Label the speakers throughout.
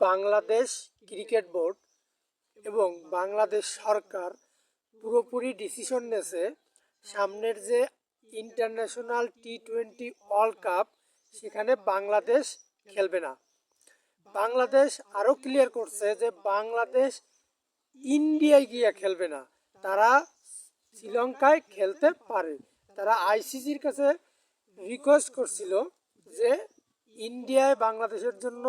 Speaker 1: Bangladesh cricket board এবং বাংলাদেশ সরকার পুরোপুরি decision নিয়েছে সামনের যে ইন্টারন্যাশনাল T20 ওয়ার্ল্ড কাপ সেখানে বাংলাদেশ খেলবে না। বাংলাদেশ আরও ক্লিয়ার করছে যে বাংলাদেশ ইন্ডিয়ায় গিয়ে খেলবে না, তারা শ্রীলঙ্কায় খেলতে পারে। তারা আইসিসির কাছে রিকোয়েস্ট করছিল যে ইন্ডিয়ায় বাংলাদেশের জন্য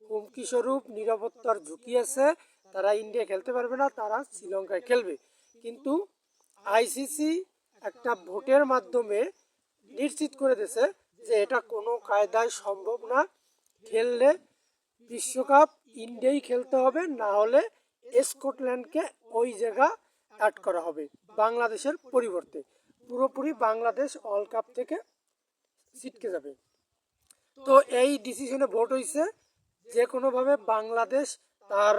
Speaker 1: হুমকি স্বরূপ নিরাপত্তার ঝুঁকি আছে, তারা ইন্ডিয়া খেলতে পারবে না, তারা শ্রীলঙ্কায় খেলবে। কিন্তু আইসিসি একটা ভোটের মাধ্যমে নিশ্চিত করে দিয়েছে যে এটা কোনো কায়দায় সম্ভব না, খেললে বিশ্বকাপ ইন্ডিয়ায় খেলতে হবে, না হলে স্কটল্যান্ডকে ওই জায়গা অ্যাড করা হবে বাংলাদেশের পরিবর্তে। পুরোপুরি বাংলাদেশ ওয়ার্ল্ড কাপ থেকে ছিটকে যাবে। তো এই ডিসিশনে ভোট হয়েছে যে কোনোভাবে বাংলাদেশ তার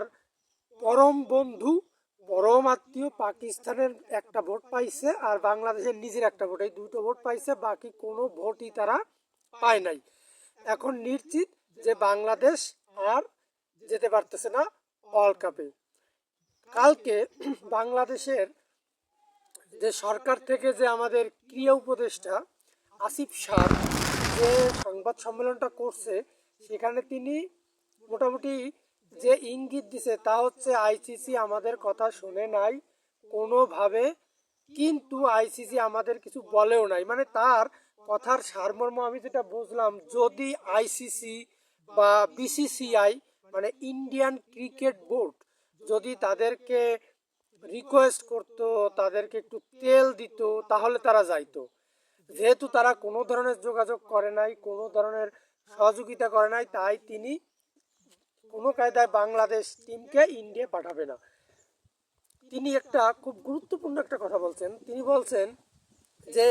Speaker 1: পরম বন্ধু পরম আত্মীয় পাকিস্তানের একটা ভোট পাইছে আর বাংলাদেশের নিজের একটা ভোট, এই দুটো ভোট পাইছে, বাকি কোনো ভোটই তারা পায় নাই। এখন নিশ্চিত যে বাংলাদেশ আর যেতে পারতেছে না ওয়ার্ল্ড কাপে। কালকে বাংলাদেশের যে সরকার থেকে যে আমাদের ক্রীড়া উপদেষ্টা আসিফ স্যার যে সংবাদ সম্মেলনটা করছে সেখানে তিনি মোটামুটি যে ইঙ্গিত দিছে তা হচ্ছে আইসিসি আমাদের কথা শুনে নাই কোনোভাবে, কিন্তু আইসিসি আমাদের কিছু বলেও নাই। মানে তার কথার সারমর্ম আমি যেটা বুঝলাম, যদি আইসিসি বা বিসিসিআই মানে ইন্ডিয়ান ক্রিকেট বোর্ড যদি তাদেরকে রিকোয়েস্ট করতো, তাদেরকে একটু তেল দিত, তাহলে তারা যাইতো। যেহেতু তারা কোনো ধরনের যোগাযোগ করে নাই, কোনো ধরনের সহযোগিতা করে নাই, তাই তিনি কোনো কায়দায় বাংলাদেশ টিমকে ইন্ডিয়া পাঠাবে না। তিনি একটা খুব গুরুত্বপূর্ণ একটা কথা বলছেন, তিনি বলছেন যে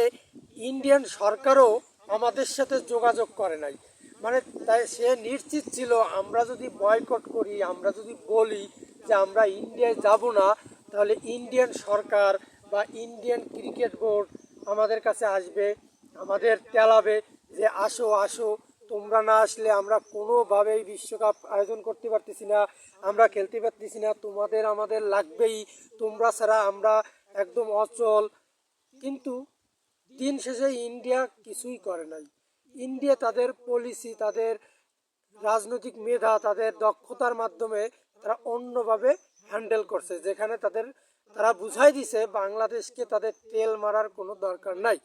Speaker 1: ইন্ডিয়ান সরকারও আমাদের সাথে যোগাযোগ করে নাই। মানে তাই সে নিশ্চিত ছিল আমরা যদি বয়কট করি, আমরা যদি বলি যে আমরা ইন্ডিয়ায় যাব না, তাহলে ইন্ডিয়ান সরকার বা ইন্ডিয়ান ক্রিকেট বোর্ড আমাদের কাছে আসবে, আমাদের তেলাবে যে আসো আসো, তোমরা না আসলে আমরা কোনোভাবেই বিশ্বকাপ আয়োজন করতে পারতেছি না, আমরা খেলতে পারতেছি না, তোমাদের আমাদের লাগবেই, তোমরা ছাড়া আমরা একদম অচল। কিন্তু দিন শেষে ইন্ডিয়া কিছুই করে নাই। ইন্ডিয়া তাদের পলিসি, তাদের রাজনৈতিক মেধা, তাদের দক্ষতার মাধ্যমে তারা অন্যভাবে হ্যান্ডেল করছে, যেখানে তারা বুঝাই দিছে বাংলাদেশকে তাদের তেল মারার কোনো দরকার নাই।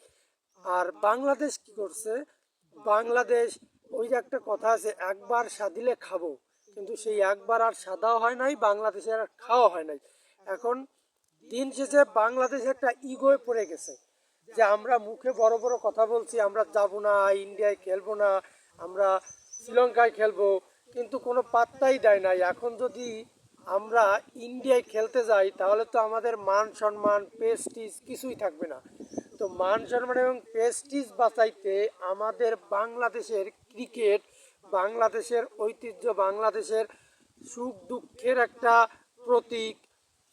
Speaker 1: আর বাংলাদেশ কি করছে, বাংলাদেশ ওই যে একটা কথা আছে একবার সাদিলে খাবো, কিন্তু সেই একবার আর সাদাও হয় নাই, বাংলাদেশের আর খাওয়া হয় নাই। এখন দিন শেষে বাংলাদেশ একটা ইগোয় পড়ে গেছে যে আমরা মুখে বড় বড় কথা বলছি আমরা যাব না, ইন্ডিয়ায় খেলবো না, আমরা শ্রীলঙ্কায় খেলবো, কিন্তু কোনো পাত্তাই দেয় নাই। এখন যদি আমরা ইন্ডিয়ায় খেলতে যাই তাহলে তো আমাদের মান সম্মান প্রেস্টিজ কিছুই থাকবে না। তো মান সম্মান এবং প্রেস্টিজ বাঁচাইতে আমাদের বাংলাদেশের ক্রিকেট, বাংলাদেশের ঐতিহ্য, বাংলাদেশের সুখ দুঃখের একটা প্রতীক,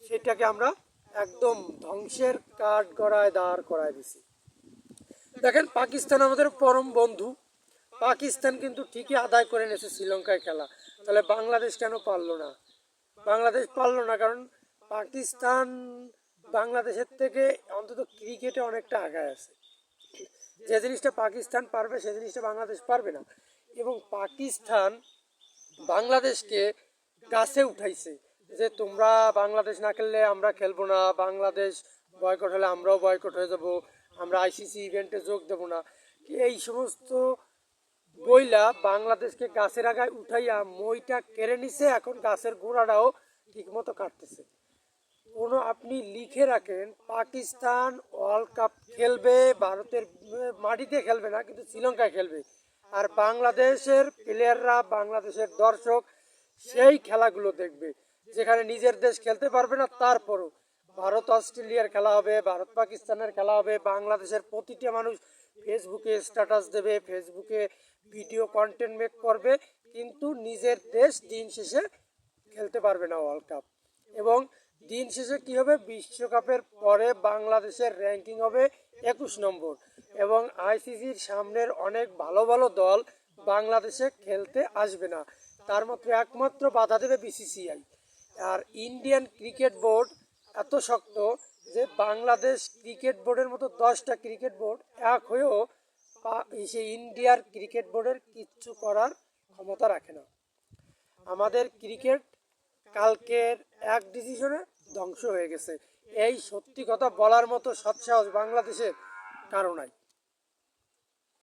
Speaker 1: সেটাকে আমরা একদম ধ্বংসের কাঠ গড়ায় দাঁড় করায় দিছি। দেখেন পাকিস্তান আমাদের পরম বন্ধু, পাকিস্তান কিন্তু ঠিকই আদায় করে নিয়েছে শ্রীলঙ্কায় খেলা, তাহলে বাংলাদেশ কেন পারলো না? বাংলাদেশ পারলো না কারণ পাকিস্তান বাংলাদেশের থেকে অন্তত ক্রিকেটে অনেকটা আগায় আছে। যে জিনিসটা পাকিস্তান পারবে সে জিনিসটা বাংলাদেশ পারবে না। এবং পাকিস্তান বাংলাদেশকে গাছে উঠাইছে যে তোমরা বাংলাদেশ না খেললে আমরা খেলবো না, বাংলাদেশ বয়কট হলে আমরাও বয়কট হয়ে যাব, আমরা আইসিসি ইভেন্টে যোগ দেবো না। এই সমস্ত বইলা বাংলাদেশকে গাছের আগায় উঠাইয়া মইটা কেড়ে নিছে, এখন গাছের গোড়াটাও ঠিকমতো কাটতেছে। কোনো আপনি লিখে রাখেন পাকিস্তান ওয়ার্ল্ড কাপ খেলবে, ভারতের মাটিতে খেলবে না, কিন্তু শ্রীলঙ্কায় খেলবে। আর বাংলাদেশের প্লেয়াররা, বাংলাদেশের দর্শক সেই খেলাগুলো দেখবে যেখানে নিজের দেশ খেলতে পারবে না, তারপরও ভারত অস্ট্রেলিয়ার খেলা হবে, ভারত পাকিস্তানের খেলা হবে, বাংলাদেশের প্রতিটা মানুষ ফেসবুকে স্ট্যাটাস দেবে, ফেসবুকে ভিডিও কন্টেন্ট মেক করবে, কিন্তু নিজের দেশ দিন শেষে খেলতে পারবে না ওয়ার্ল্ড কাপ। এবং দিন শেষে কী হবে, বিশ্বকাপের পরে বাংলাদেশের র্যাঙ্কিং হবে 21 নম্বর এবং আইসিসির সামনের অনেক ভালো ভালো দল বাংলাদেশে খেলতে আসবে না। তার মাত্র একমাত্র বাধা দেবে বিসিসিআই। আর ইন্ডিয়ান ক্রিকেট বোর্ড এত শক্ত যে বাংলাদেশ ক্রিকেট বোর্ডের মতো 10টা ক্রিকেট বোর্ড এক হয়েও সেই ইন্ডিয়ার ক্রিকেট বোর্ডের কিচ্ছু করার ক্ষমতা রাখে না। আমাদের ক্রিকেট কালকের এক ডিসিশনে ধ্বংস হয়ে গেছে। এই সত্যি কথা বলার মতো সৎসাহস বাংলাদেশের কারো নাই।